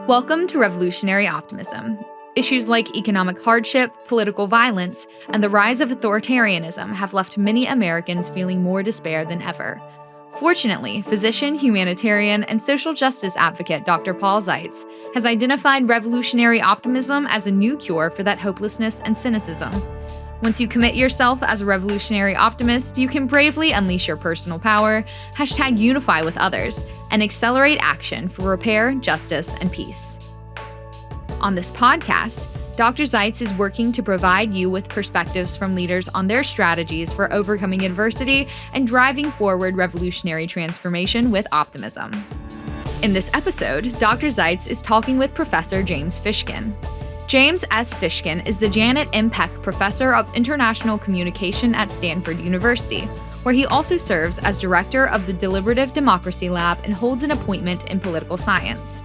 Welcome to Revolutionary Optimism. Issues like economic hardship, political violence, and the rise of authoritarianism have left many Americans feeling more despair than ever. Fortunately, physician, humanitarian, and social justice advocate Dr. Paul Zeitz has identified revolutionary optimism as a new cure for that hopelessness and cynicism. Once you commit yourself as a revolutionary optimist, you can bravely unleash your personal power, #unify with others, and accelerate action for repair, justice, and peace. On this podcast, Dr. Zeitz is working to provide you with perspectives from leaders on their strategies for overcoming adversity and driving forward revolutionary transformation with optimism. In this episode, Dr. Zeitz is talking with Professor James Fishkin. James S. Fishkin is the Janet M. Peck Professor of International Communication at Stanford University, where he also serves as director of the Deliberative Democracy Lab and holds an appointment in political science.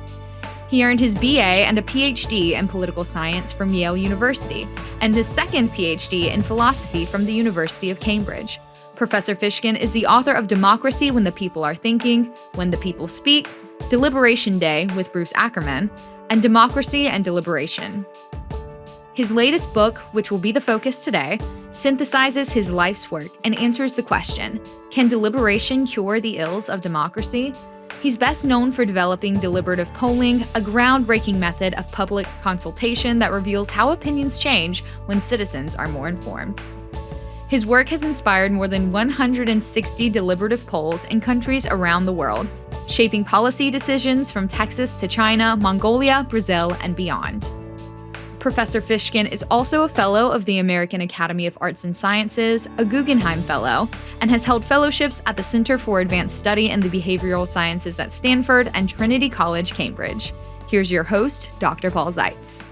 He earned his BA and a PhD in political science from Yale University, and his second PhD in philosophy from the University of Cambridge. Professor Fishkin is the author of Democracy When the People Are Thinking, When the People Speak, Deliberation Day with Bruce Ackerman, and Democracy and Deliberation. His latest book, which will be the focus today, synthesizes his life's work and answers the question, can deliberation cure the ills of democracy? He's best known for developing deliberative polling, a groundbreaking method of public consultation that reveals how opinions change when citizens are more informed. His work has inspired more than 160 deliberative polls in countries around the world, shaping policy decisions from Texas to China, Mongolia, Brazil, and beyond. Professor Fishkin is also a fellow of the American Academy of Arts and Sciences, a Guggenheim Fellow, and has held fellowships at the Center for Advanced Study in the Behavioral Sciences at Stanford and Trinity College, Cambridge. Here's your host, Dr. Paul Zeitz.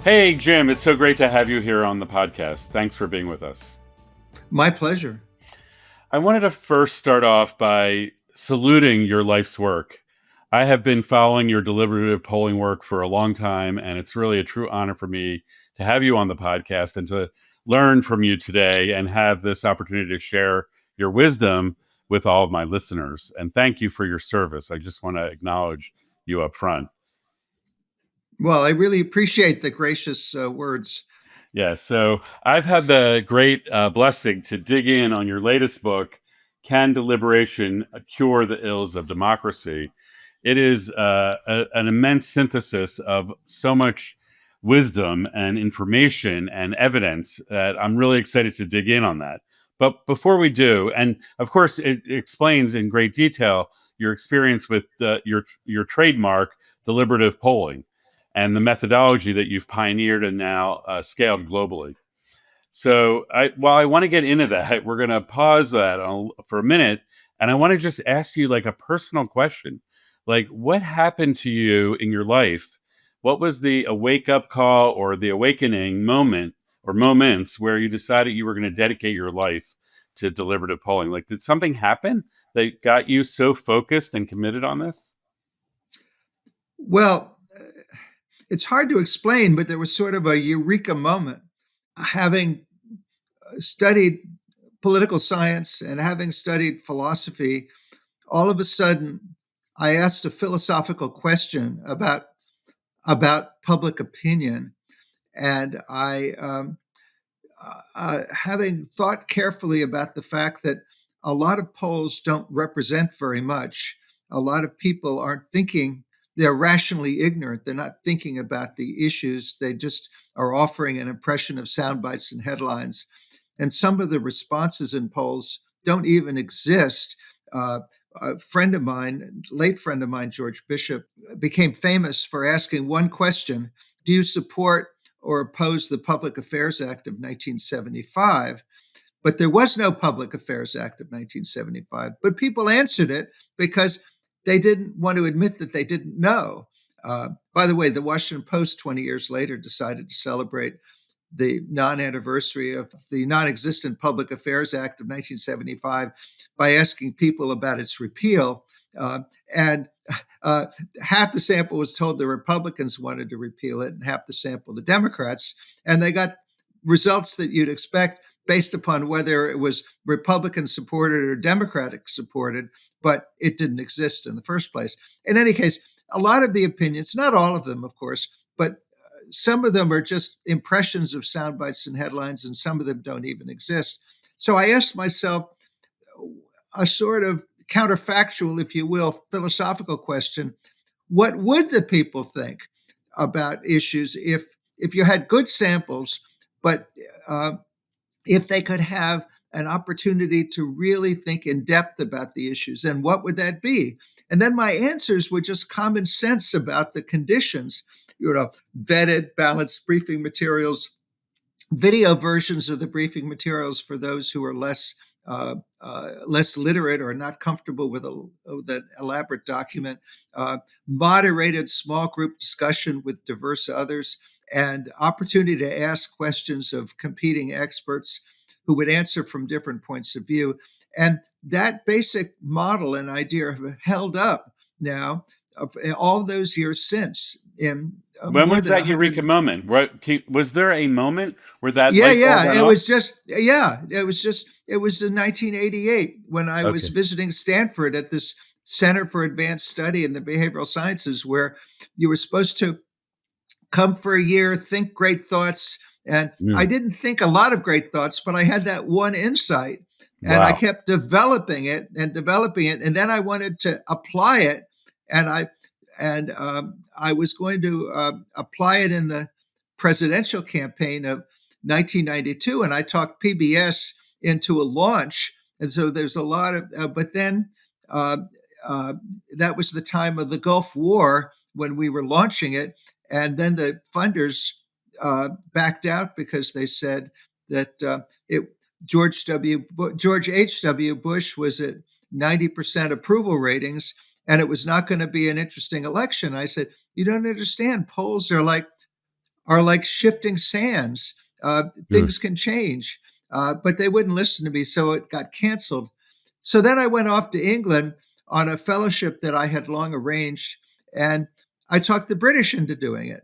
Hey, Jim, it's so great to have you here on the podcast. Thanks for being with us. My pleasure. I wanted to first start off by saluting your life's work. I have been following your deliberative polling work for a long time, and it's really a true honor for me to have you on the podcast and to learn from you today and have this opportunity to share your wisdom with all of my listeners. And thank you for your service. I just want to acknowledge you up front. Well, I really appreciate the gracious words. Yeah, so I've had the great blessing to dig in on your latest book, Can Deliberation Cure the Ills of Democracy? It is an immense synthesis of so much wisdom and information and evidence that I'm really excited to dig in on that. But before we do, and of course, it explains in great detail your experience with your trademark, deliberative polling, and the methodology that you've pioneered and now scaled globally. So while I want to get into that, we're going to pause that for a minute. And I want to just ask you like a personal question. Like, what happened to you in your life? What was the wake-up call or the awakening moment or moments where you decided you were going to dedicate your life to deliberative polling? Like, did something happen that got you so focused and committed on this? Well, it's hard to explain, but there was sort of a eureka moment. Having studied political science and having studied philosophy, all of a sudden, I asked a philosophical question about public opinion, and having thought carefully about the fact that a lot of polls don't represent very much. A lot of people aren't thinking. They're rationally ignorant. They're not thinking about the issues. They just are offering an impression of sound bites and headlines. And some of the responses in polls don't even exist. A friend of mine, late friend of mine, George Bishop, became famous for asking one question: do you support or oppose the Public Affairs Act of 1975? But there was no Public Affairs Act of 1975. But people answered it because they didn't want to admit that they didn't know. By the way, the Washington Post 20 years later decided to celebrate the non-anniversary of the non-existent Public Affairs Act of 1975 by asking people about its repeal. And half the sample was told the Republicans wanted to repeal it and half the sample the Democrats. And they got results that you'd expect based upon whether it was Republican supported or Democratic supported, but it didn't exist in the first place. In any case, a lot of the opinions, not all of them, of course, but some of them are just impressions of sound bites and headlines, and some of them don't even exist. So I asked myself a sort of counterfactual, if you will, philosophical question: what would the people think about issues if you had good samples, but if they could have an opportunity to really think in depth about the issues, and what would that be? And then my answers were just common sense about the conditions, vetted, balanced briefing materials, video versions of the briefing materials for those who are less literate or not comfortable with that elaborate document, moderated small group discussion with diverse others, and opportunity to ask questions of competing experts who would answer from different points of view. And that basic model and idea have held up now all those years since. In When more was than that eureka 100. moment? Was there a moment where that Yeah, light bulb yeah. went It off? was it was in 1988 when I was Okay. visiting Stanford at this Center for Advanced Study in the Behavioral Sciences, where you were supposed to come for a year, think great thoughts. And I Mm. didn't think a lot of great thoughts, but I had that one insight, and I Wow. kept developing it and developing it. And then I wanted to apply it. And I was going to apply it in the presidential campaign of 1992. And I talked PBS into a launch. And so there's a lot of, but then uh, uh, that was the time of the Gulf War when we were launching it. And then the funders backed out because they said that George H.W. Bush was at 90% approval ratings, and it was not going to be an interesting election. I said, you don't understand. Polls are like shifting sands. Mm. Things can change, but they wouldn't listen to me, so it got canceled. So then I went off to England on a fellowship that I had long arranged, and I talked the British into doing it.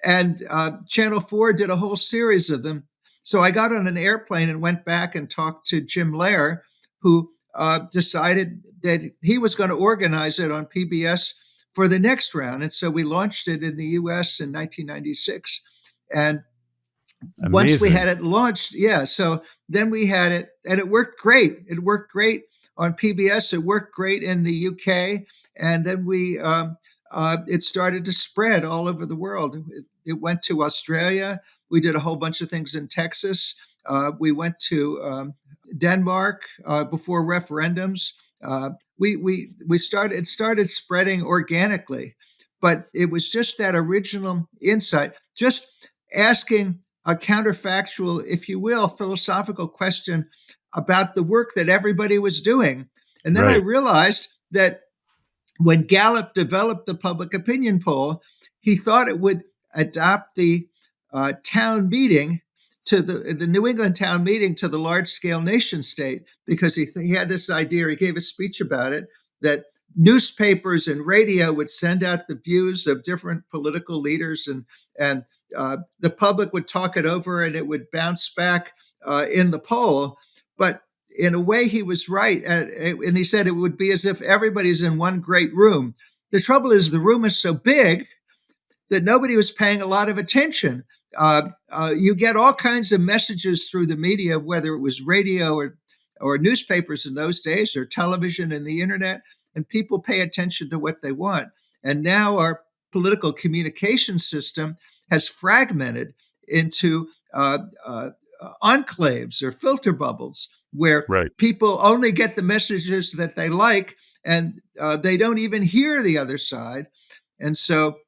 And Channel 4 did a whole series of them. So I got on an airplane and went back and talked to Jim Lair, who decided that he was going to organize it on PBS for the next round. And so we launched it in the US in 1996. And once we had Amazing. it launched, yeah, so then we had it, and it worked great. It worked great on PBS. It worked great in the UK. And then it started to spread all over the world. It went to Australia. We did a whole bunch of things in Texas. We went to Denmark before referendums. We started. It started spreading organically, but it was just that original insight, just asking a counterfactual, if you will, philosophical question about the work that everybody was doing. And then I Right. realized that when Gallup developed the public opinion poll, he thought it would adopt the town meeting to the New England town meeting to the large scale nation state, because he had this idea. He gave a speech about it, that newspapers and radio would send out the views of different political leaders, and the public would talk it over, and it would bounce back in the poll. But in a way, he was right. And he said it would be as if everybody's in one great room. The trouble is, the room is so big that nobody was paying a lot of attention. You get all kinds of messages through the media, whether it was radio or newspapers in those days, or television and the internet, and people pay attention to what they want. And now our political communication system has fragmented into enclaves or filter bubbles, where Right. people only get the messages that they like, and they don't even hear the other side. And so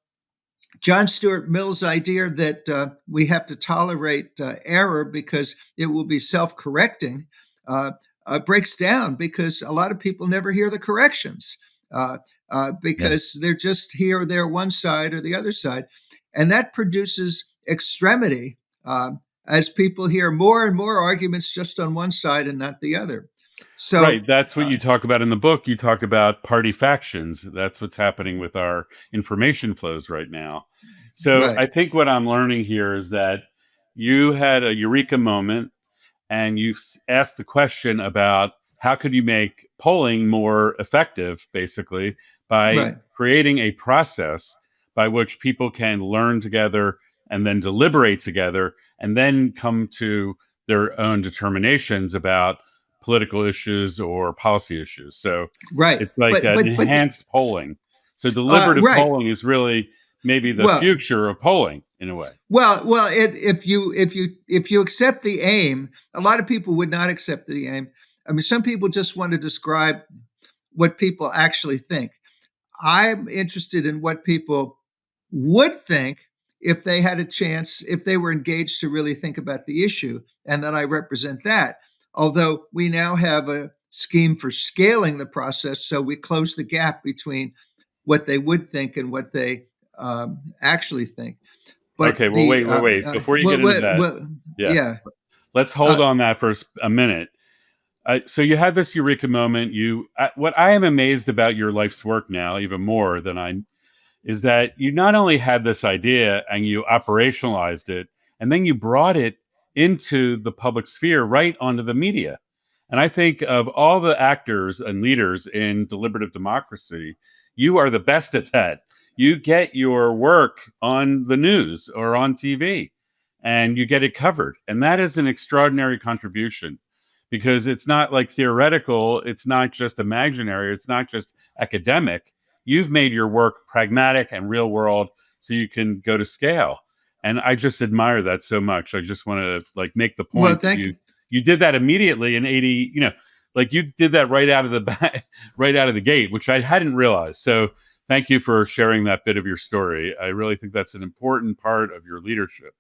John Stuart Mill's idea that we have to tolerate error because it will be self-correcting breaks down, because a lot of people never hear the corrections, Yeah. because they're just here or there, one side or the other side. And that produces extremity, as people hear more and more arguments just on one side and not the other. So, Right. That's what you talk about in the book. You talk about party factions. That's what's happening with our information flows right now. So I right. think what I'm learning here is that you had a eureka moment, and you asked the question about how could you make polling more effective, basically, by Right. creating a process by which people can learn together and then deliberate together and then come to their own determinations about political issues or policy issues. So Right. it's like an But enhanced polling. So deliberative right. polling is really maybe the Well, future of polling in a way. if you accept the aim, a lot of people would not accept the aim. I mean, some people just want to describe what people actually think. I'm interested in what people would think if they had a chance, if they were engaged to really think about the issue, and then I represent that. Although we now have a scheme for scaling the process, so we close the gap between what they would think and what they actually think. But Okay, well, wait. Before you get into that, yeah, yeah, let's hold uh, on that for a minute. So you had this eureka moment. What I am amazed about your life's work now, even more than I, is that you not only had this idea and you operationalized it, and then you brought it into the public sphere, right onto the media. And I think of all the actors and leaders in deliberative democracy, you are the best at that. You get your work on the news or on TV and you get it covered. And that is an extraordinary contribution because it's not like theoretical, it's not just imaginary, it's not just academic. You've made your work pragmatic and real world so you can go to scale. And I just admire that so much. I just want to like make the well, point that thank you. you did that immediately in 80, like you did that right out of the back, right out of the gate, which I hadn't realized. So thank you for sharing that bit of your story. I really think that's an important part of your leadership.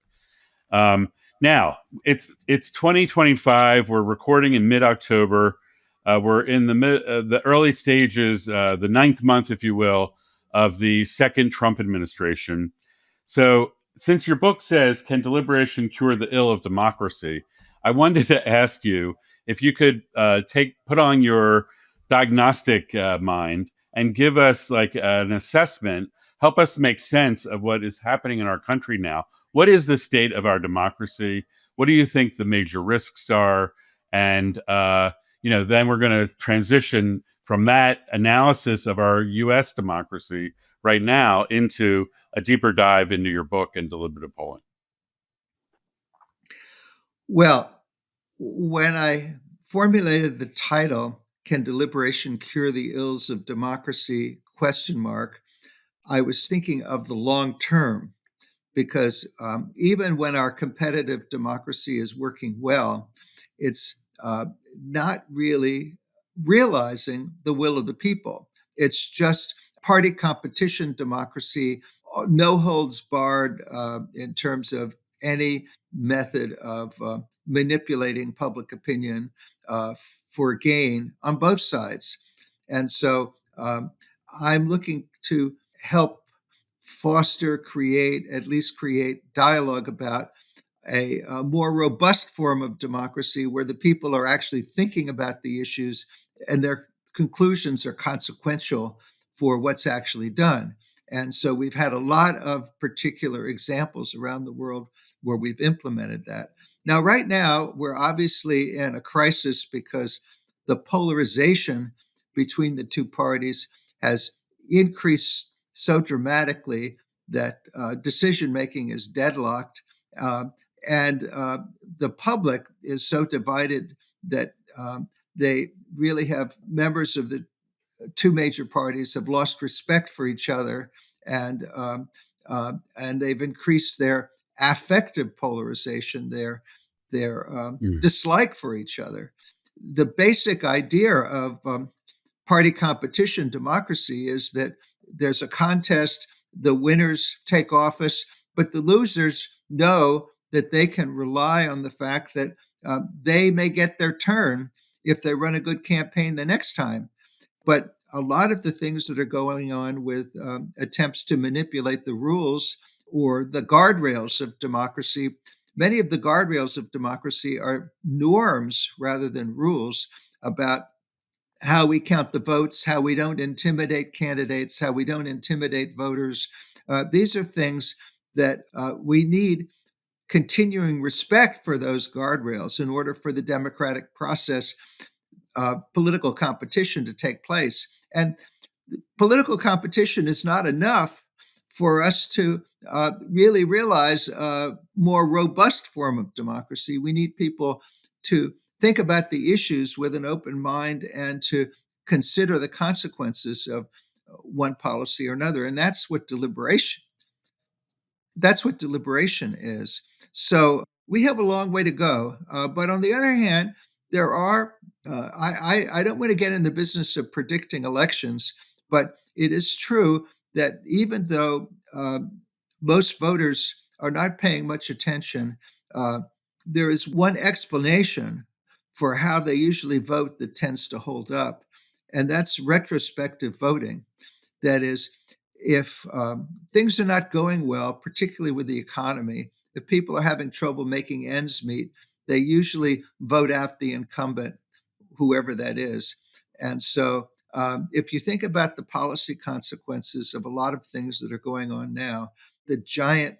Now it's 2025. We're recording in mid-October. We're in the early stages, the ninth month, if you will, of the second Trump administration. So, since your book says, "Can deliberation cure the ill of democracy?" I wanted to ask you if you could put on your diagnostic mind and give us like an assessment, help us make sense of what is happening in our country now. What is the state of our democracy? What do you think the major risks are? And then we're going to transition from that analysis of our U.S. democracy right now into a deeper dive into your book and deliberative polling. Well, when I formulated the title, "Can Deliberation Cure the Ills of Democracy?" I was thinking of the long term because even when our competitive democracy is working well, it's not really realizing the will of the people. It's just party competition democracy, no holds barred in terms of any method of manipulating public opinion for gain on both sides. And so I'm looking to help foster, create, at least create dialogue about a more robust form of democracy where the people are actually thinking about the issues and their conclusions are consequential for what's actually done. And so we've had a lot of particular examples around the world where we've implemented that. Now, right now, we're obviously in a crisis because the polarization between the two parties has increased so dramatically that decision making is deadlocked. And the public is so divided that they really have members of the two major parties have lost respect for each other, and they've increased their affective polarization, their Mm. dislike for each other. The basic idea of party competition democracy is that there's a contest, the winners take office, but the losers know that they can rely on the fact that they may get their turn if they run a good campaign the next time. But a lot of the things that are going on with attempts to manipulate the rules or the guardrails of democracy, many of the guardrails of democracy are norms rather than rules about how we count the votes, how we don't intimidate candidates, how we don't intimidate voters. These are things that we need continuing respect for those guardrails in order for the democratic process political competition to take place. And political competition is not enough for us to really realize a more robust form of democracy. We need people to think about the issues with an open mind and to consider the consequences of one policy or another. And that's what deliberation is. So we have a long way to go. But on the other hand, there are, I don't want to get in the business of predicting elections, but it is true that even though most voters are not paying much attention, there is one explanation for how they usually vote that tends to hold up, and that's retrospective voting. That is, if things are not going well, particularly with the economy, if people are having trouble making ends meet, they usually vote out the incumbent, whoever that is. And so, if you think about the policy consequences of a lot of things that are going on now, the giant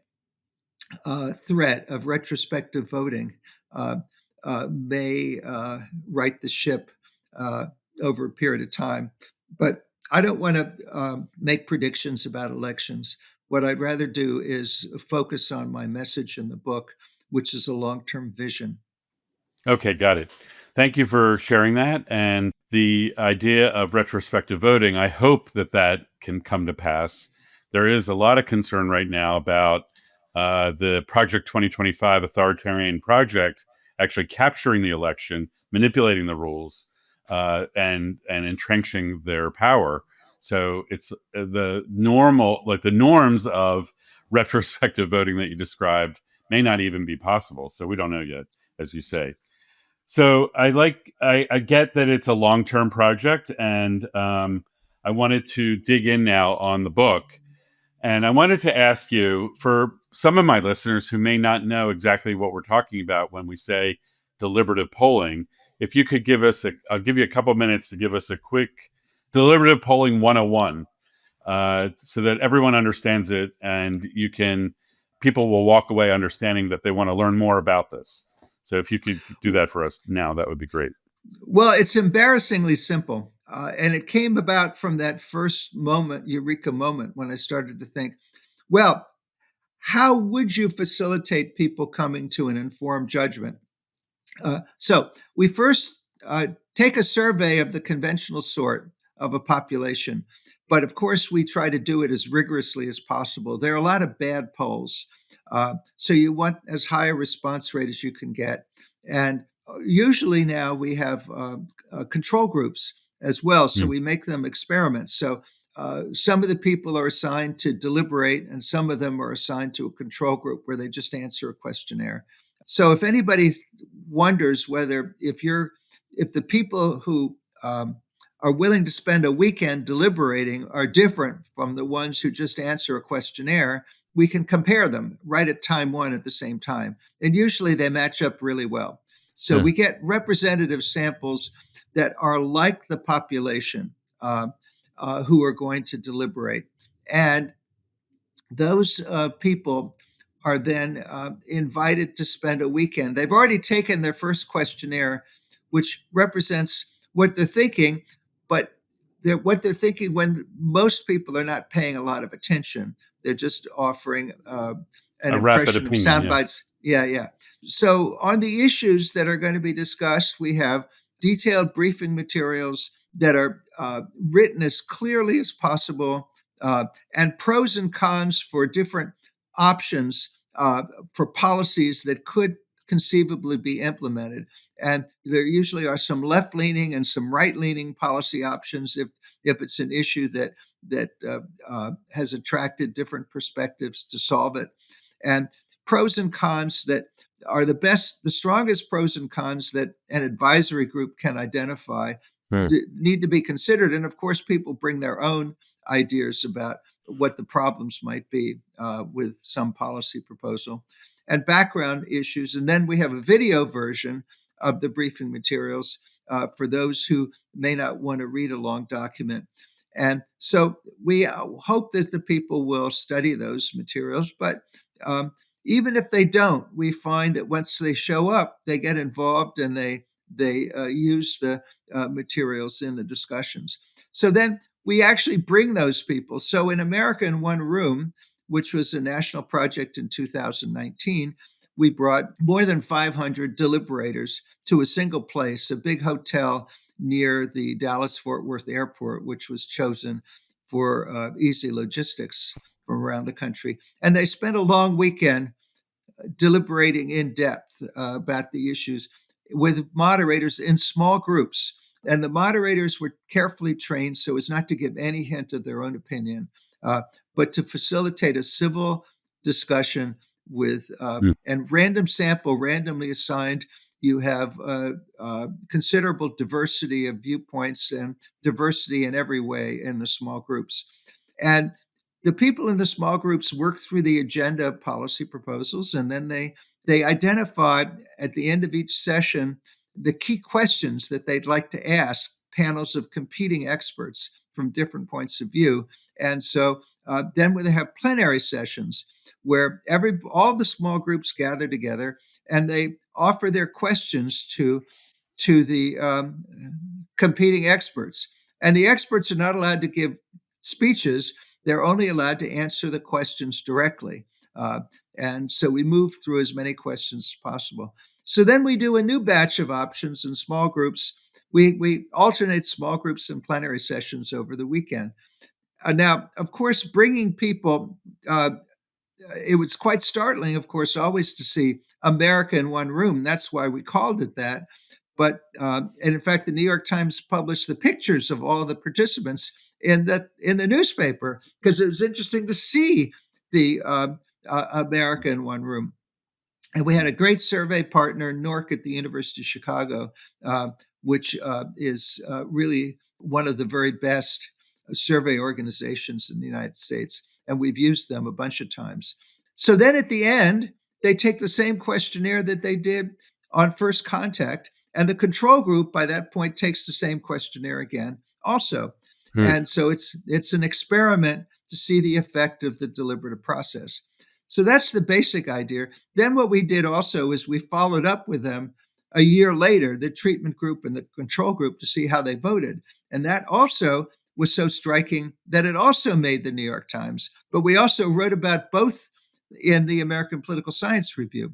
threat of retrospective voting uh, may right the ship over a period of time. But I don't want to make predictions about elections. What I'd rather do is focus on my message in the book, which is a long term vision. Okay, got it. Thank you for sharing that. And the idea of retrospective voting, I hope that that can come to pass. There is a lot of concern right now about the Project 2025 authoritarian project actually capturing the election, manipulating the rules, and entrenching their power. So it's the normal, like the norms of retrospective voting that you described may not even be possible. So we don't know yet, as you say. So I get that it's a long term project, and I wanted to dig in now on the book, and I wanted to ask you, for some of my listeners who may not know exactly what we're talking about when we say deliberative polling, if you could I'll give you a couple minutes to give us a quick deliberative polling 101, so that everyone understands it, and people will walk away understanding that they want to learn more about this. So if you could do that for us now, that would be great. Well, it's embarrassingly simple. And it came about from that first moment, eureka moment, when I started to think, well, how would you facilitate people coming to an informed judgment? So we first take a survey of the conventional sort of a population, but of course we try to do it as rigorously as possible. There are a lot of bad polls, so you want as high a response rate as you can get. And usually now we have control groups as well, so Mm. we make them experiments. So some of the people are assigned to deliberate, and some of them are assigned to a control group where they just answer a questionnaire. So if anybody wonders whether if the people who are willing to spend a weekend deliberating are different from the ones who just answer a questionnaire, we can compare them right at time one at the same time. And usually they match up really well. So Yeah. we get representative samples that are like the population who are going to deliberate. And those people are then invited to spend a weekend. They've already taken their first questionnaire, which represents what they're thinking, but what they're thinking when most people are not paying a lot of attention. They're just offering an A rapid impression of opinion, sound yeah. bites. Yeah, yeah. So on the issues that are going to be discussed, we have detailed briefing materials that are written as clearly as possible, and pros and cons for different options for policies that could conceivably be implemented. And there usually are some left-leaning and some right-leaning policy options if it's an issue that has attracted different perspectives to solve it. And pros and cons that are the strongest pros and cons that an advisory group can identify Hmm. need to be considered. And of course, people bring their own ideas about what the problems might be with some policy proposal and background issues. And then we have a video version of the briefing materials for those who may not want to read a long document. And so we hope that the people will study those materials. But even if they don't, we find that once they show up, they get involved and they they use the materials in the discussions. So then we actually bring those people. So in America in One Room, which was a national project in 2019, we brought more than 500 deliberators to a single place, a big hotel near the Dallas-Fort Worth airport, which was chosen for easy logistics from around the country. And they spent a long weekend deliberating in depth about the issues with moderators in small groups. And the moderators were carefully trained so as not to give any hint of their own opinion, but to facilitate a civil discussion with Mm. and random sample, randomly assigned. You have considerable diversity of viewpoints and diversity in every way in the small groups. And the people in the small groups work through the agenda policy proposals, and then they identify at the end of each session the key questions that they'd like to ask panels of competing experts from different points of view. And so then we have plenary sessions where all the small groups gather together and they offer their questions to the competing experts. And the experts are not allowed to give speeches. They're only allowed to answer the questions directly. And so we move through as many questions as possible. So then we do a new batch of options in small groups. We alternate small groups and plenary sessions over the weekend. Now, of course, bringing people, it was quite startling, of course, always to see America in One Room. That's why we called it that. But and in fact, the New York Times published the pictures of all the participants in the newspaper because it was interesting to see the America in One Room. And we had a great survey partner, NORC, at the University of Chicago, which is really one of the very best survey organizations in the United States. And we've used them a bunch of times. So then at the end, they take the same questionnaire that they did on first contact. And the control group by that point takes the same questionnaire again also. Mm. And so it's an experiment to see the effect of the deliberative process. So that's the basic idea. Then what we did also is we followed up with them a year later, the treatment group and the control group, to see how they voted. And that also was so striking that it also made the New York Times. But we also wrote about both in the American Political Science Review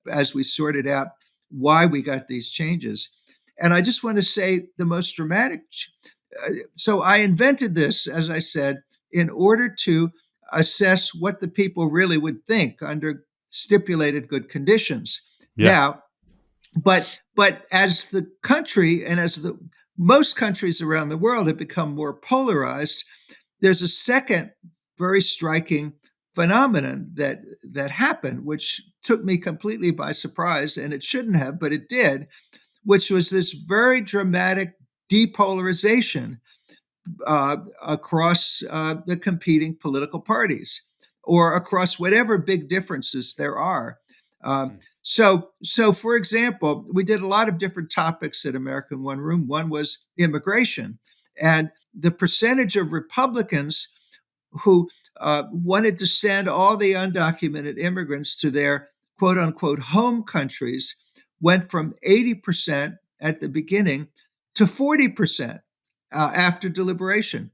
as we sorted out why we got these changes. And I just want to say the most dramatic. So I invented this, as I said, in order to assess what the people really would think under stipulated good conditions. Yeah. Now, but as the country and as the most countries around the world have become more polarized, there's a second very striking phenomenon that happened, which took me completely by surprise, and it shouldn't have, but it did, which was this very dramatic depolarization across the competing political parties or across whatever big differences there are. So, for example, we did a lot of different topics at American One Room. One was immigration, and the percentage of Republicans who wanted to send all the undocumented immigrants to their quote unquote home countries went from 80% at the beginning to 40% after deliberation.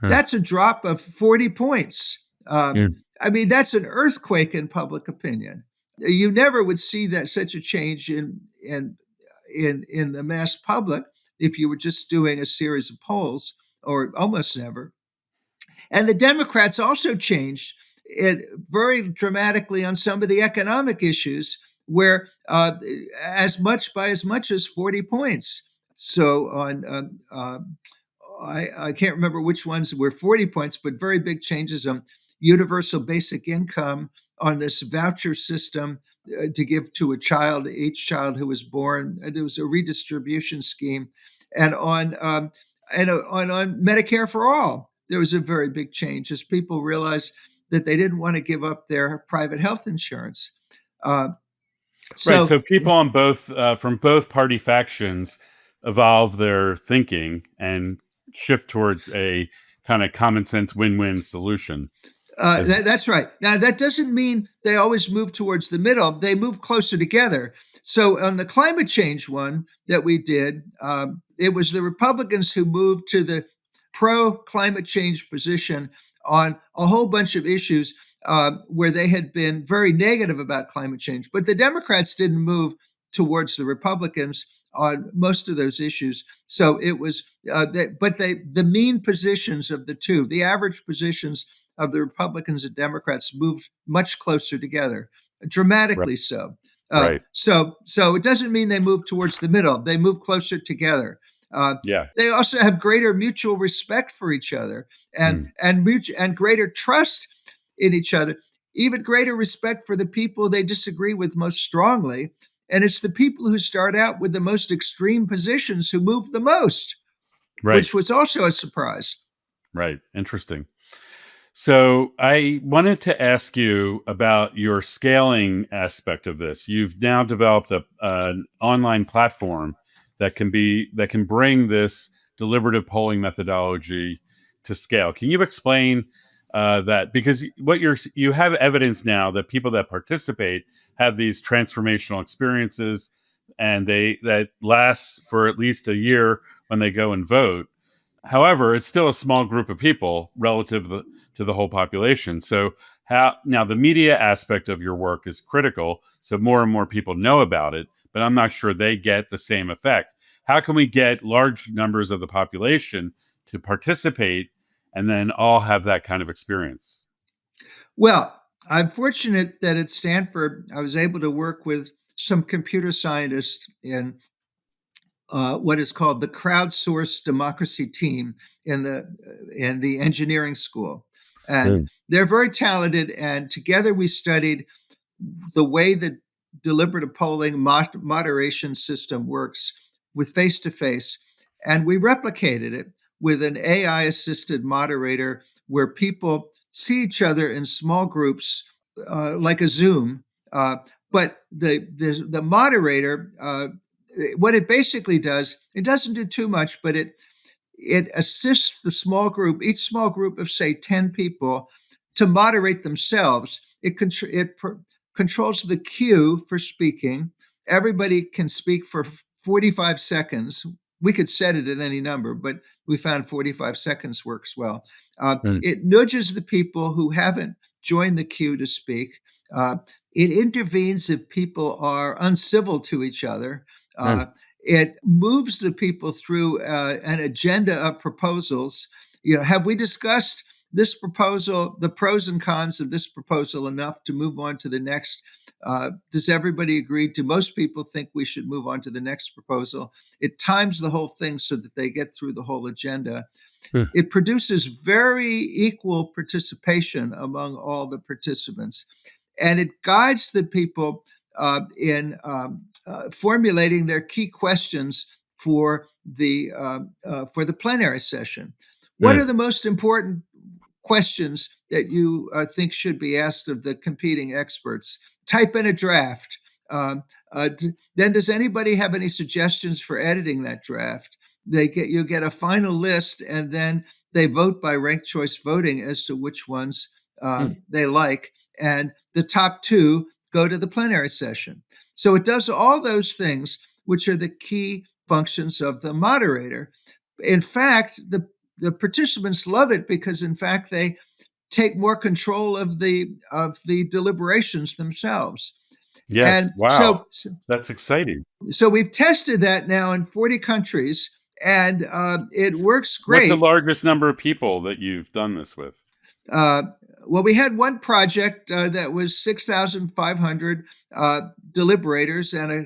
That's a drop of 40 points. Yeah. I mean, that's an earthquake in public opinion. You never would see that such a change in the mass public if you were just doing a series of polls, or almost never. And the Democrats also changed it very dramatically on some of the economic issues, where as much as 40 points. So on I can't remember which ones were 40 points, but very big changes on universal basic income, on this voucher system to give to each child who was born. There was a redistribution scheme, and on Medicare for all, there was a very big change as people realized that they didn't want to give up their private health insurance. Right. So people on both from both party factions evolve their thinking and shift towards a kind of common sense win-win solution. That's right. Now, that doesn't mean they always move towards the middle. They move closer together. So on the climate change one that we did, it was the Republicans who moved to the pro climate change position on a whole bunch of issues where they had been very negative about climate change. But the Democrats didn't move towards the Republicans on most of those issues. So it was, the mean positions of the two, the average positions of the Republicans and Democrats moved much closer together, Right. dramatically so. Right. So it doesn't mean they move towards the middle. They move closer together. Uh, Yeah. they also have greater mutual respect for each other Mm. and greater trust in each other, even greater respect for the people they disagree with most strongly. And it's the people who start out with the most extreme positions who move the most, Right. which was also a surprise. Right. Interesting. So I wanted to ask you about your scaling aspect of this. You've now developed an online platform that can bring this deliberative polling methodology to scale. Can you explain that? Because you have evidence now that people that participate have these transformational experiences, and they that lasts for at least a year when they go and vote. However, it's still a small group of people relative to the whole population. So how now the media aspect of your work is critical, so more and more people know about it, but I'm not sure they get the same effect. How can we get large numbers of the population to participate and then all have that kind of experience? Well, I'm fortunate that at Stanford, I was able to work with some computer scientists in what is called the crowdsourced democracy team in the engineering school, and Mm. they're very talented. And together we studied the way the deliberative polling moderation system works with face to face, and we replicated it with an AI assisted moderator where people see each other in small groups, like a Zoom. But the moderator, what it basically does, it doesn't do too much, but it assists the small group, each small group of say 10 people, to moderate themselves. Controls the cue for speaking. Everybody can speak for 45 seconds. We could set it at any number, but we found 45 seconds works well. Mm. It nudges the people who haven't joined the queue to speak. Uh, it intervenes if people are uncivil to each other. Uh, Mm. it moves the people through an agenda of proposals. Have we discussed this proposal, the pros and cons of this proposal enough to move on to the next? Does everybody agree? Do most people think we should move on to the next proposal? It times the whole thing so that they get through the whole agenda. Mm. It produces very equal participation among all the participants, and it guides the people in formulating their key questions for the plenary session. What are Mm. the most important questions that you think should be asked of the competing experts? Type in a draft. Then, does anybody have any suggestions for editing that draft? You get a final list, and then they vote by ranked choice voting as to which ones Mm. they like, and the top two go to the plenary session. So it does all those things, which are the key functions of the moderator. In fact, the participants love it because, in fact, they take more control of the deliberations themselves. Yes. And Wow. That's exciting. so we've tested that now in 40 countries, and it works What's the great. largest number of people that you've done this with? Uh, well, we had one project that was 6,500 deliberators and a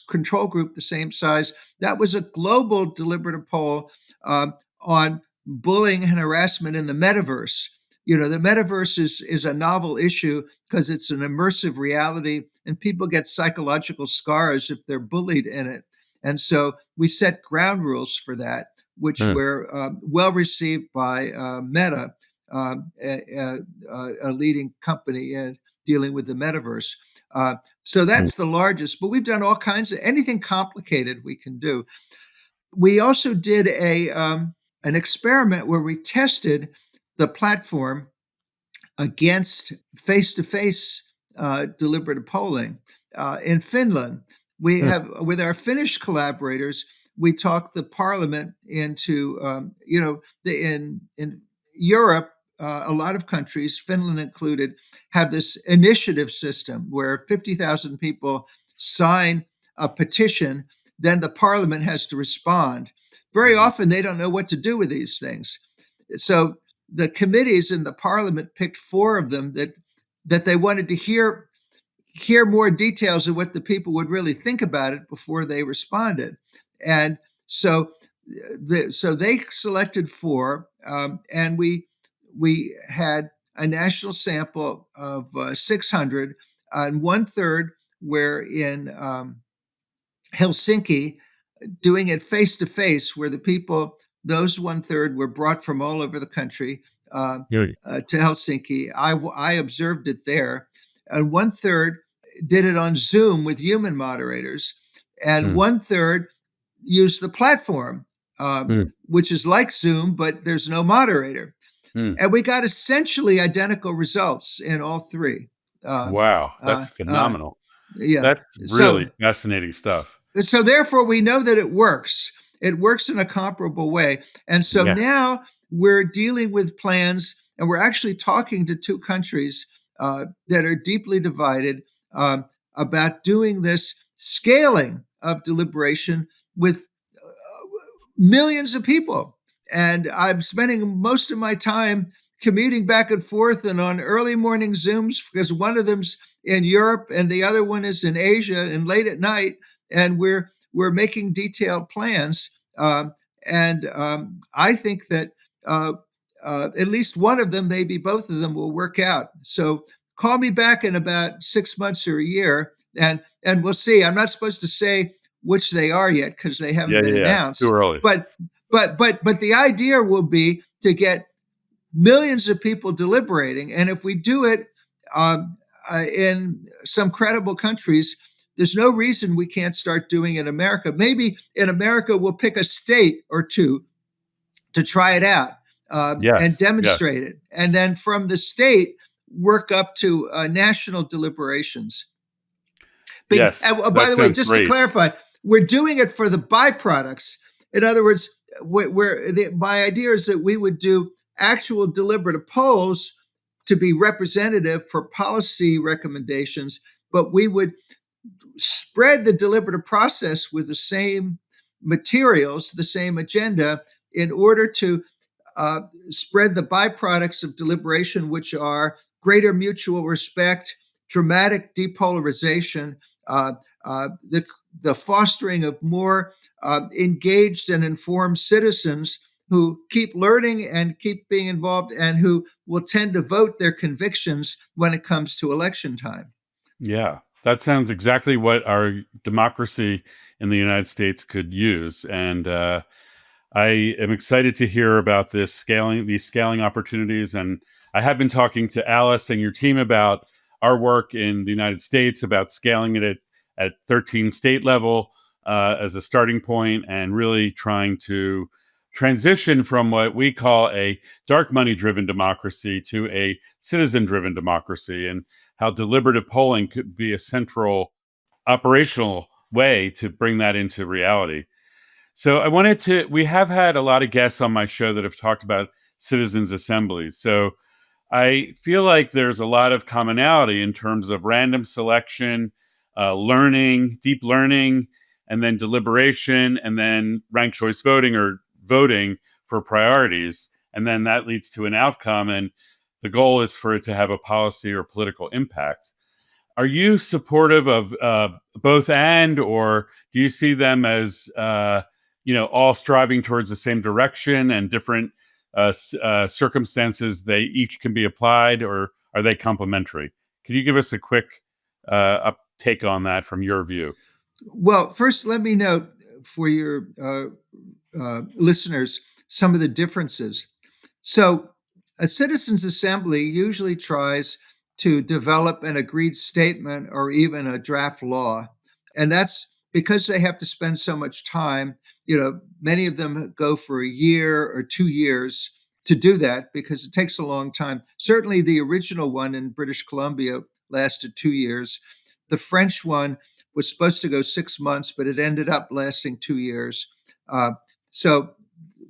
control group the same size. That was a global deliberative poll on bullying and harassment in the metaverse. The metaverse is a novel issue because it's an immersive reality, and people get psychological scars if they're bullied in it. And so we set ground rules for that, which Mm. were well received by Meta, a leading company in dealing with the metaverse. So Mm. that's the largest, but we've done all kinds of anything complicated we can do. We also did an experiment where we tested the platform against face-to-face deliberative polling. In Finland, we Hmm. have, with our Finnish collaborators, we talk the parliament into, in Europe, a lot of countries, Finland included, have this initiative system where 50,000 people sign a petition, then the parliament has to respond. Very Mhm. often, they don't know what to do with these things. So the committees in the parliament picked four of them that they wanted to hear more details of what the people would really think about it before they responded. And so so they selected four, and we had a national sample of 600, and one third were in Helsinki, doing it face to face, where the people, those one third, were brought from all over the country uh, Yeah. to Helsinki. I observed it there, and one third did it on Zoom with human moderators, and Hmm. one third used the platform, Hmm. which is like Zoom, but there's no moderator. Hmm. And we got essentially identical results in all three. Um, Wow, uh, that's uh, phenomenal. yeah. That's really So fascinating stuff. so therefore, we know that it works. It works in a comparable way. And so Yeah. now we're dealing with plans, and we're actually talking to two countries that are deeply divided about doing this scaling of deliberation with millions of people. And I'm spending most of my time commuting back and forth and on early morning Zooms, because one of them's in Europe and the other one is in Asia, and late at night. And we're making detailed plans. I think that at least one of them, maybe both of them, will work out. So call me back in about 6 months or a year, and we'll see. I'm not supposed to say which they are yet because they haven't Yeah, been yeah, yeah. It's too announced. early. But the idea will be to get millions of people deliberating, and if we do it in some credible countries, there's no reason we can't start doing it in America. Maybe in America we'll pick a state or two to try it out and Yes, yes, demonstrate it, and then from the state work up to national deliberations. yes. By That the way, sounds just to great. clarify, we're doing it for the byproducts. In other words, my idea is that we would do actual deliberative polls to be representative for policy recommendations, but we would spread the deliberative process with the same materials, the same agenda, in order to spread the byproducts of deliberation, which are greater mutual respect, dramatic depolarization, uh, the fostering of more engaged and informed citizens who keep learning and keep being involved, and who will tend to vote their convictions when it comes to election time. Yeah, that sounds exactly what our democracy in the United States could use. And I am excited to hear about these scaling opportunities. And I have been talking to Alice and your team about our work in the United States, about scaling it at 13 state level as a starting point, and really trying to transition from what we call a dark money driven democracy to a citizen driven democracy, and how deliberative polling could be a central operational way to bring that into reality. So we have had a lot of guests on my show that have talked about citizens' assemblies. So I feel like there's a lot of commonality in terms of random selection, learning, deep learning, and then deliberation, and then ranked choice voting or voting for priorities. And then that leads to an outcome. And the goal is for it to have a policy or political impact. Are you supportive of both and, or do you see them as all striving towards the same direction and different circumstances they each can be applied, or are they complementary? Can you give us a quick take on that from your view? Well, first, let me note for your listeners some of the differences. So, a citizens' assembly usually tries to develop an agreed statement or even a draft law. And that's because they have to spend so much time. Many of them go for a year or 2 years to do that because it takes a long time. Certainly, the original one in British Columbia lasted 2 years. The French one was supposed to go 6 months, but it ended up lasting 2 years. So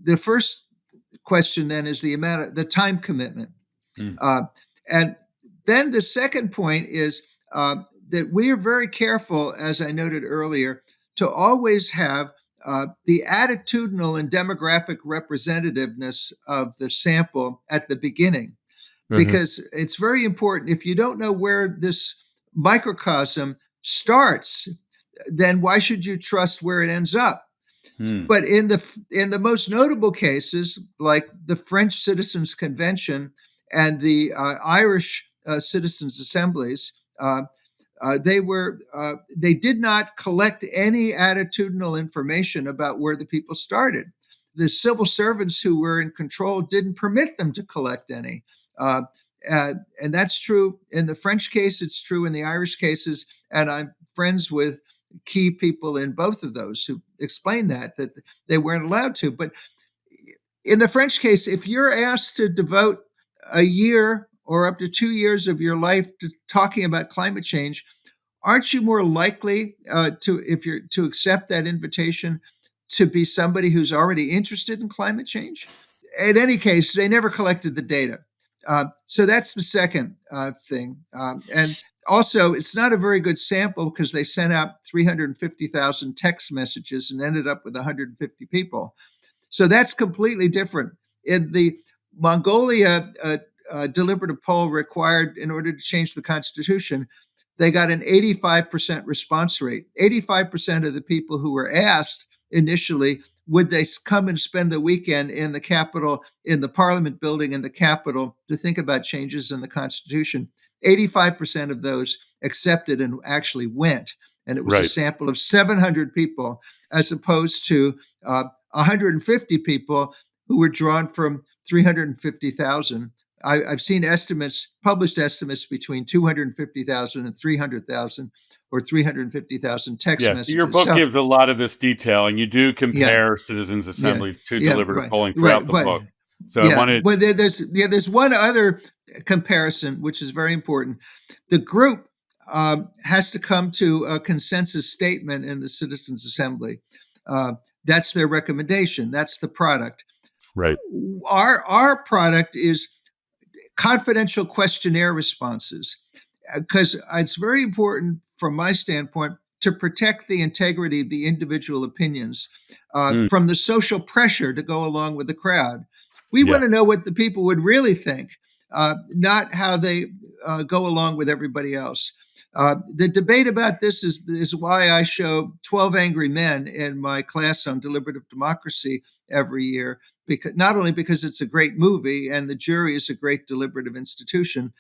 the first question then is the time commitment. And then the second point is that we are very careful, as I noted earlier, to always have the attitudinal and demographic representativeness of the sample at the beginning, because it's very important. If you don't know where this microcosm starts, then why should you trust where it ends up? But in the most notable cases, like the French Citizens Convention and the Irish Citizens Assemblies, they did not collect any attitudinal information about where the people started. The civil servants who were in control didn't permit them to collect any. And that's true in the French case, it's true in the Irish cases, and I'm friends with key people in both of those who explain that they weren't allowed to. But in the French case, if you're asked to devote a year or up to 2 years of your life to talking about climate change, aren't you more likely to accept that invitation to be somebody who's already interested in climate change? In any case, they never collected the data. So that's the second thing. And also, it's not a very good sample because they sent out 350,000 text messages and ended up with 150 people. So that's completely different. In the Mongolia deliberative poll required in order to change the constitution, they got an 85% response rate. 85% of the people who were asked initially, would they come and spend the weekend in the Capitol, in the Parliament building in the Capitol to think about changes in the Constitution? 85% of those accepted and actually went. And it was a sample of 700 people as opposed to 150 people who were drawn from 350,000. I've seen published estimates between 250,000 and 300,000, or 350,000 text messages. So your book gives a lot of this detail, and you do compare citizens' assemblies to deliberative polling throughout the book. So I wanted. Well, there's one other comparison which is very important. The group has to come to a consensus statement in the Citizens' Assembly. That's their recommendation. That's the product. Right. Our product is confidential questionnaire responses, because it's very important from my standpoint to protect the integrity of the individual opinions from the social pressure to go along with the crowd. We want to know what the people would really think, not how they go along with everybody else. The debate about this is why I show 12 Angry Men in my class on deliberative democracy every year, because not only because it's a great movie and the jury is a great deliberative institution,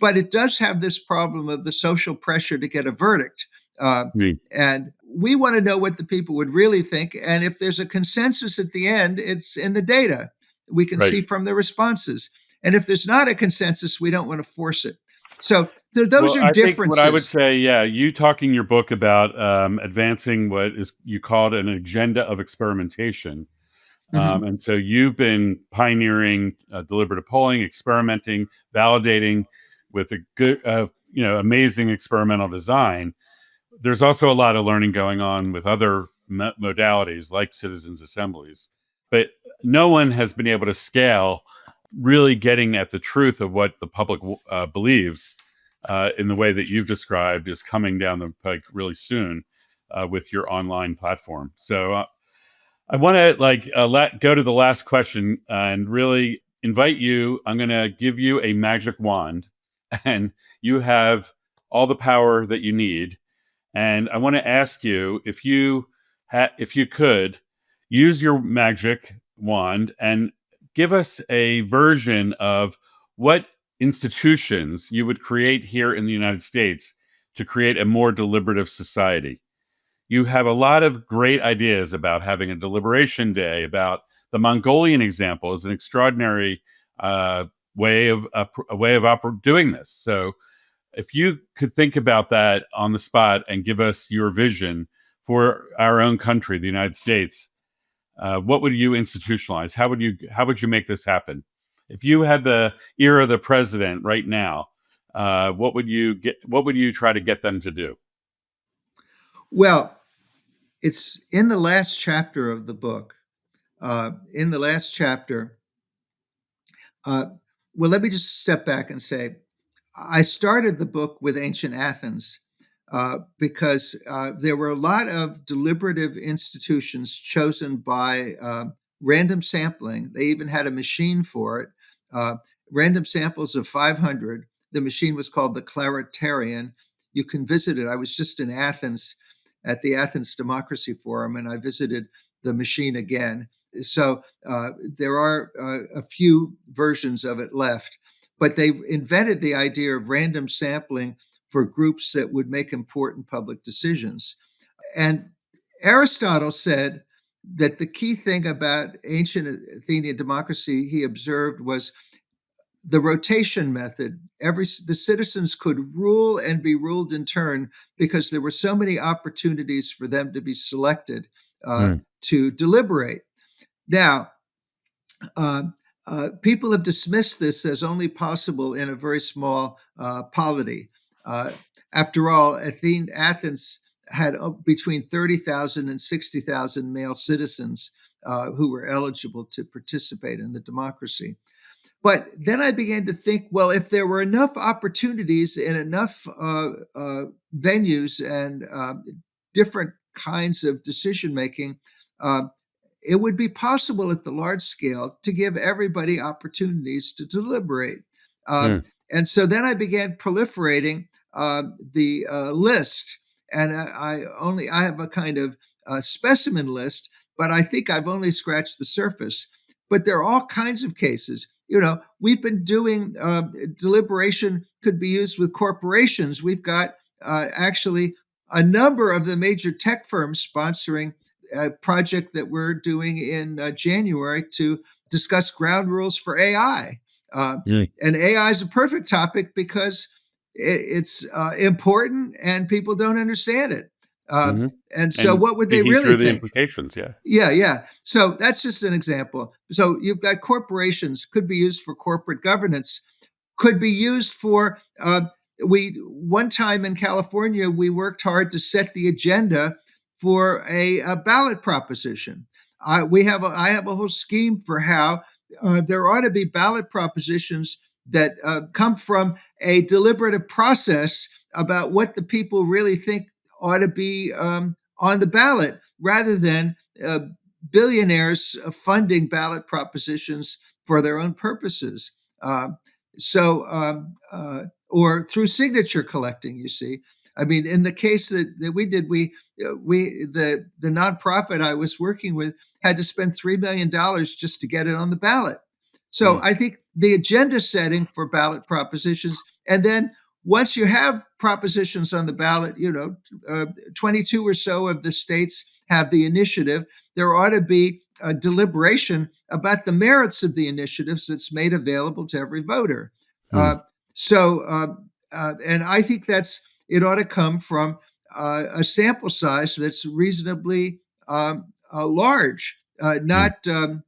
but it does have this problem of the social pressure to get a verdict. And we want to know what the people would really think. And if there's a consensus at the end, it's in the data. We can see from the responses. And if there's not a consensus, we don't want to force it. So those are differences. Think what I would say, you talk in your book about advancing what is you called an agenda of experimentation. And so you've been pioneering deliberative polling, experimenting, validating with a good, amazing experimental design. There's also a lot of learning going on with other modalities like citizens' assemblies, but no one has been able to scale really getting at the truth of what the public believes in the way that you've described is coming down the pike really soon with your online platform. So I want to go to the last question and really invite you. I'm going to give you a magic wand, and you have all the power that you need. And I want to ask you if you could use your magic wand and give us a version of what institutions you would create here in the United States to create a more deliberative society. You have a lot of great ideas about having a deliberation day, about the Mongolian example is an extraordinary way of doing this. So if you could think about that on the spot and give us your vision for our own country, the United States, what would you institutionalize? How would you make this happen? If you had the ear of the president right now, what would you get? What would you try to get them to do? Well, it's in the last chapter of the book. In the last chapter, uh, well, let me just step back and say I started the book with ancient Athens because there were a lot of deliberative institutions chosen by random sampling. They even had a machine for it. Uh, Random samples of 500. The machine was called the Claritarian. You can visit it. I was just in Athens at the Athens Democracy Forum, and I visited the machine again. So there are a few versions of it left, but they've invented the idea of random sampling for groups that would make important public decisions. And Aristotle said that the key thing about ancient Athenian democracy, he observed, was the rotation method. The citizens could rule and be ruled in turn because there were so many opportunities for them to be selected Mm, to deliberate. Now, uh, people have dismissed this as only possible in a very small polity. Uh, After all, Athens had between 30,000 and 60,000 male citizens who were eligible to participate in the democracy. But then I began to think, well, if there were enough opportunities in enough venues and different kinds of decision making, uh, it would be possible at the large scale to give everybody opportunities to deliberate. mm, And so then I began proliferating the list, and I have a kind of specimen list, but I think I've only scratched the surface. But there are all kinds of cases. We've been doing deliberation could be used with corporations. We've got actually a number of the major tech firms sponsoring a project that we're doing in January to discuss ground rules for AI. Uh, mm, and AI is a perfect topic because it's important and people don't understand it. Uh, hmm and so, And what would they thinking really through the think? implications, yeah. Yeah, yeah. So that's just an example. So you've got corporations could be used for corporate governance, could be used for we one time in California we worked hard to set the agenda for a ballot proposition. I have a whole scheme for how there ought to be ballot propositions that come from a deliberative process about what the people really think ought to be on the ballot, rather than uh, billionaires funding ballot propositions for their own purposes. Uh, or through signature collecting, you see. I mean, in the case that we did, the nonprofit I was working with had to spend $3 million just to get it on the ballot. So Mm, I think the agenda setting for ballot propositions, and then once you have propositions on the ballot, 22 or so of the states have the initiative. There ought to be a deliberation about the merits of the initiatives that's made available to every voter. Uh, mm, and I think it ought to come from a sample size that's reasonably large, mm,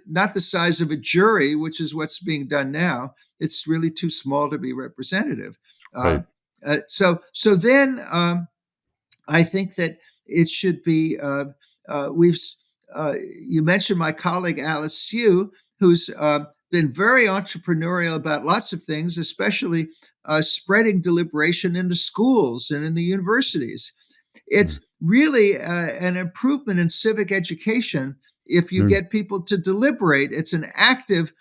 not the size of a jury, which is what's being done now. It's really too small to be representative. Uh, right. so then I think that it should be. We've You mentioned my colleague Alice Sue, who's been very entrepreneurial about lots of things, especially spreading deliberation into schools and in the universities. Mm, It's really an improvement in civic education if you mm, get people to deliberate. It's an active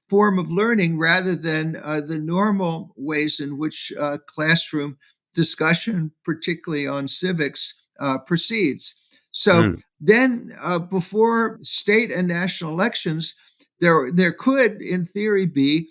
form of learning rather than the normal ways in which classroom discussion, particularly on civics, proceeds. So mm, then, before state and national elections, there could, in theory, be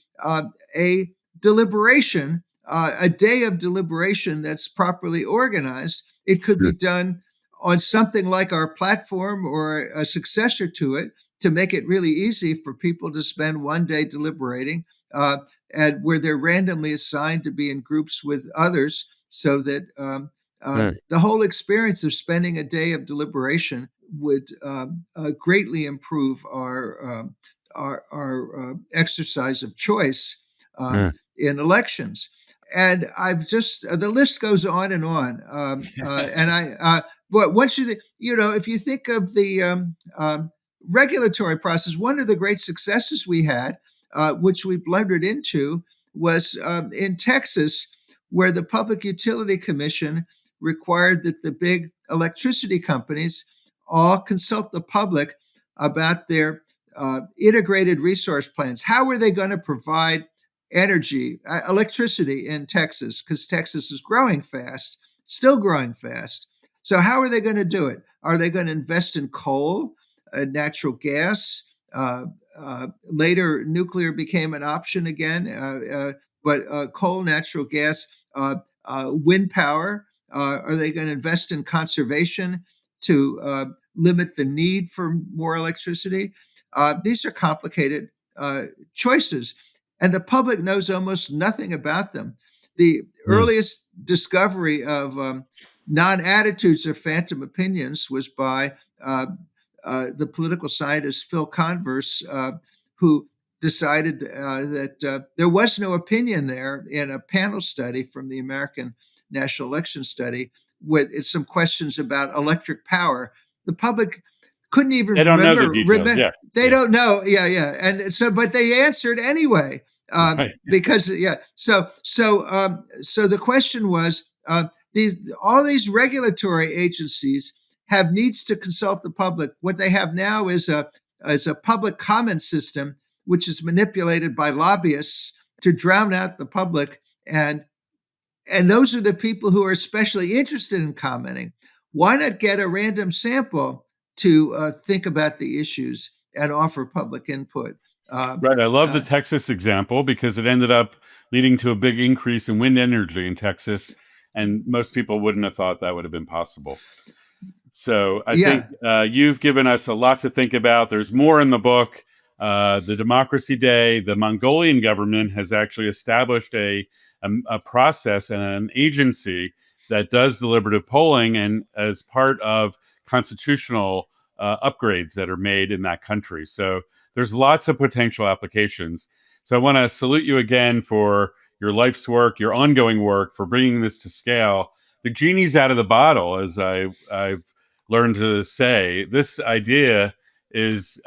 a deliberation, a day of deliberation that's properly organized. It could be sure. done on something like our platform or a successor to it, to make it really easy for people to spend one day deliberating, and where they're randomly assigned to be in groups with others, so that Right. the whole experience of spending a day of deliberation would greatly improve our exercise of choice Yeah. in elections. And I've just the list goes on and on. But once if you think of the regulatory process, one of the great successes we had, which we blundered into, was in Texas, where the Public Utility Commission required that the big electricity companies all consult the public about their integrated resource plans. How are they going to provide energy, electricity in Texas? Because Texas is growing fast, still growing fast. So how are they going to do it? Are they going to invest in coal, natural gas? Later, nuclear became an option again, but coal, natural gas, wind power. Are they going to invest in conservation to limit the need for more electricity? These are complicated choices, and the public knows almost nothing about them. The earliest discovery of non-attitudes or phantom opinions was by the political scientist Phil Converse, who decided that there was no opinion there in a panel study from the American National Election Study with some questions about electric power. The public couldn't even They don't know the details. Yeah. They don't know. Yeah. And so, but they answered anyway. Right. Because so the question was, all these regulatory agencies have needs to consult the public. What they have now is a public comment system, which is manipulated by lobbyists to drown out the public, and those are the people who are especially interested in commenting. Why not get a random sample to think about the issues and offer public input? Right. I love the Texas example because it ended up leading to a big increase in wind energy in Texas. And most people wouldn't have thought that would have been possible. So I think you've given us a lot to think about. There's more in the book. The Democracy Day, the Mongolian government has actually established a process and an agency that does deliberative polling, and as part of constitutional upgrades that are made in that country. So there's lots of potential applications. So I want to salute you again for your life's work, your ongoing work, for bringing this to scale. The genie's out of the bottle, as I've learned to say. This idea is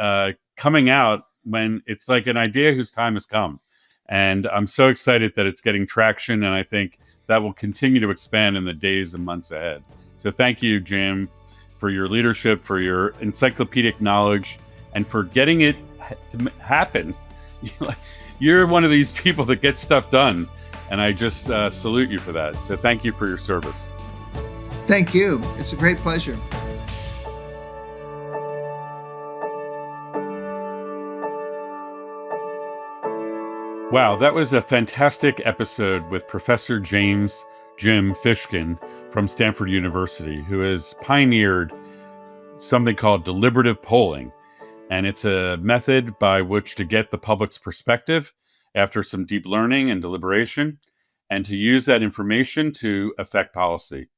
coming out when it's like an idea whose time has come. And I'm so excited that it's getting traction, and I think that will continue to expand in the days and months ahead. So thank you, Jim, for your leadership, for your encyclopedic knowledge, and for getting it to happen. You're one of these people that gets stuff done, and I just salute you for that. So thank you for your service. Thank you. It's a great pleasure. Wow, that was a fantastic episode with Professor Jim Fishkin from Stanford University, who has pioneered something called deliberative polling. And it's a method by which to get the public's perspective after some deep learning and deliberation, and to use that information to affect policy.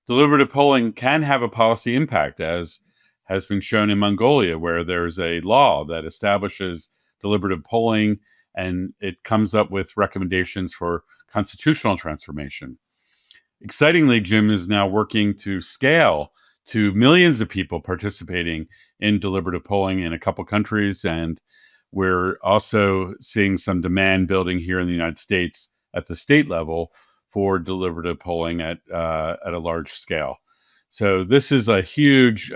Deliberative polling can have a policy impact, as has been shown in Mongolia, where there's a law that establishes deliberative polling, and it comes up with recommendations for constitutional transformation. Excitingly, Jim is now working to scale to millions of people participating in deliberative polling in a couple countries, and we're also seeing some demand building here in the United States at the state level for deliberative polling at a large scale. So this is a huge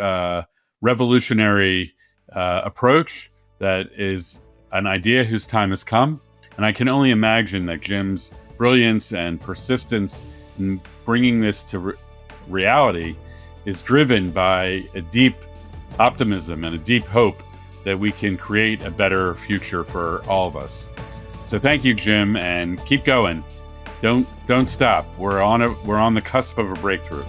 revolutionary approach that is an idea whose time has come. And I can only imagine that Jim's brilliance and persistence in bringing this to reality is driven by a deep optimism and a deep hope that we can create a better future for all of us. So thank you, Jim, and keep going. Don't stop. We're on the cusp of a breakthrough.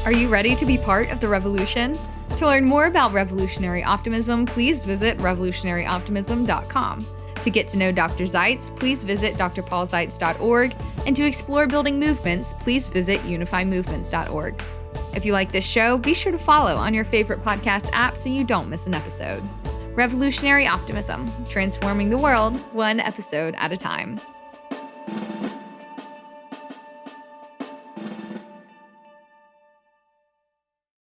Are you ready to be part of the revolution? To learn more about revolutionary optimism, please visit revolutionaryoptimism.com. To get to know Dr. Zeitz, please visit drpaulzeitz.org. And to explore building movements, please visit unifymovements.org. If you like this show, be sure to follow on your favorite podcast app so you don't miss an episode. Revolutionary Optimism, transforming the world one episode at a time.